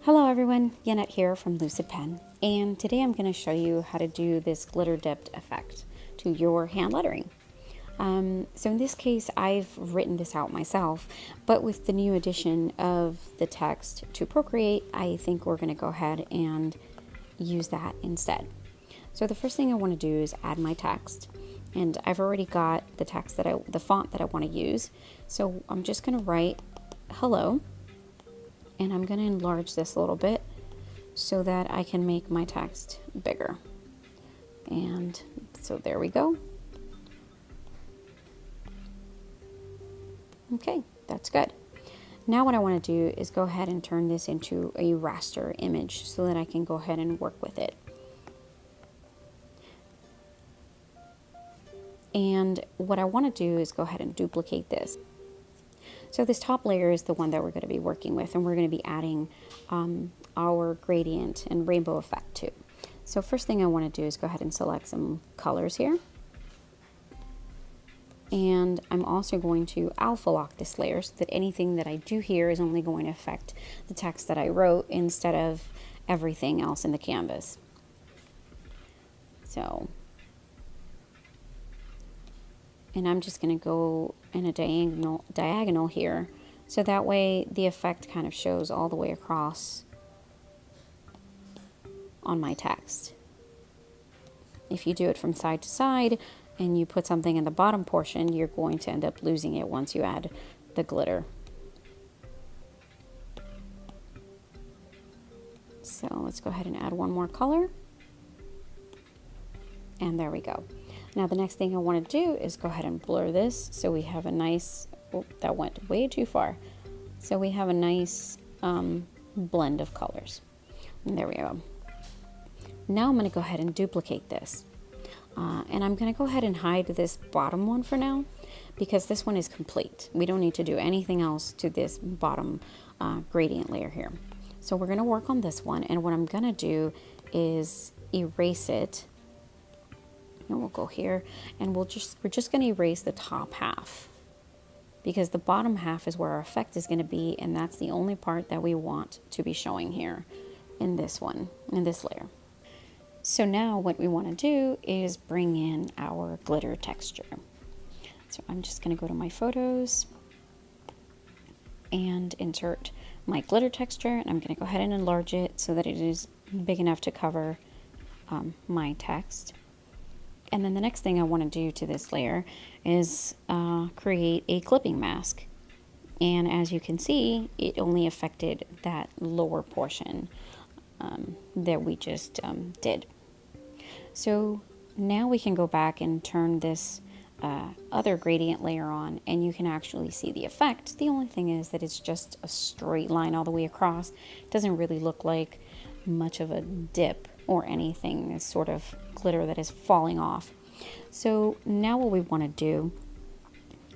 Hello everyone, Yanet here from Lucid Pen, and today I'm going to show you how to do this glitter dipped effect to your hand lettering. So in this case, I've written this out myself, but with the new addition of the text to Procreate, I think we're going to go ahead and use that instead. So the first thing I want to do is add my text, and I've already got the text the font that I want to use. So I'm just going to write hello. And I'm going to enlarge this a little bit so that I can make my text bigger. And so there we go. Okay, that's good. Now what I want to do is go ahead and turn this into a raster image so that I can go ahead and work with it. And what I want to do is go ahead and duplicate this. So this top layer is the one that we're going to be working with, and we're going to be adding our gradient and rainbow effect to. So first thing I want to do is go ahead and select some colors here. And I'm also going to alpha lock this layer so that anything that I do here is only going to affect the text that I wrote instead of everything else in the canvas. So, and I'm just going to go in a diagonal here, so that way the effect kind of shows all the way across on my text. If you do it from side to side and you put something in the bottom portion, you're going to end up losing it once you add the glitter. So let's go ahead and add one more color. And there we go. Now the next thing I want to do is go ahead and blur this so we have a nice, oh, that went way too far. So we have a nice blend of colors. And there we go. Now I'm going to go ahead and duplicate this. And I'm going to go ahead and hide this bottom one for now because this one is complete. We don't need to do anything else to this bottom gradient layer here. So we're going to work on this one, and what I'm going to do is erase it. And we'll go here, and we're just going to erase the top half because the bottom half is where our effect is going to be, and that's the only part that we want to be showing here in this one, in this layer. So now what we want to do is bring in our glitter texture. So I'm just going to go to my photos and insert my glitter texture, and I'm going to go ahead and enlarge it so that it is big enough to cover my text. And then the next thing I want to do to this layer is create a clipping mask. And as you can see, it only affected that lower portion that we just did. So now we can go back and turn this other gradient layer on, and you can actually see the effect. The only thing is that it's just a straight line all the way across. It doesn't really look like much of a dip or anything. It's sort of glitter that is falling off. So now what we want to do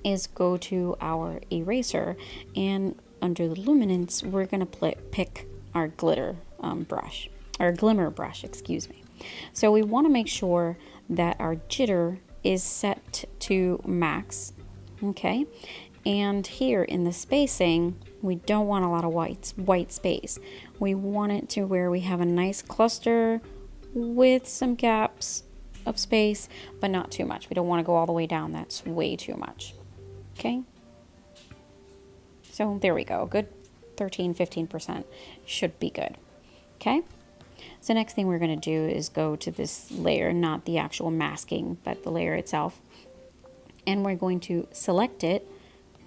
is go to our eraser, and under the luminance we're going to pick our glitter brush, or glimmer brush, excuse me. So we want to make sure that our jitter is set to max, okay? And here in the spacing, we don't want a lot of white space. We want it to where we have a nice cluster with some gaps of space, but not too much. We don't want to go all the way down. That's way too much. Okay? So there we go. Good 13-15% should be good. Okay? So next thing we're going to do is go to this layer, not the actual masking, but the layer itself. And we're going to select it.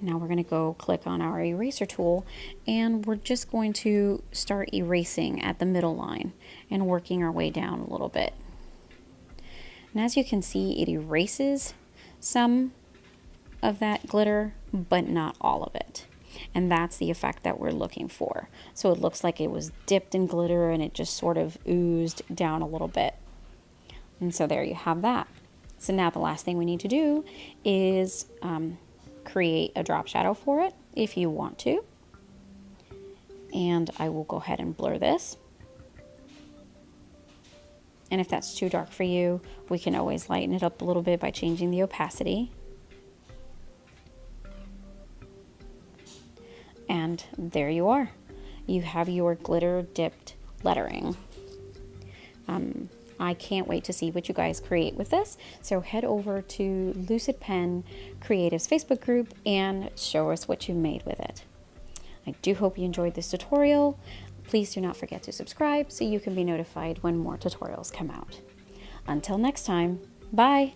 Now we're going to go click on our eraser tool, and we're just going to start erasing at the middle line and working our way down a little bit. And as you can see, it erases some of that glitter, but not all of it. And that's the effect that we're looking for. So it looks like it was dipped in glitter and it just sort of oozed down a little bit. And so there you have that. So now the last thing we need to do is create a drop shadow for it if you want to. And I will go ahead and blur this. And if that's too dark for you, we can always lighten it up a little bit by changing the opacity. And there you are. you have your glitter dipped lettering. I can't wait to see what you guys create with this. So head over to Lucid Pen Creatives Facebook group and show us what you made with it. I do hope you enjoyed this tutorial. Please do not forget to subscribe so you can be notified when more tutorials come out. Until next time, bye!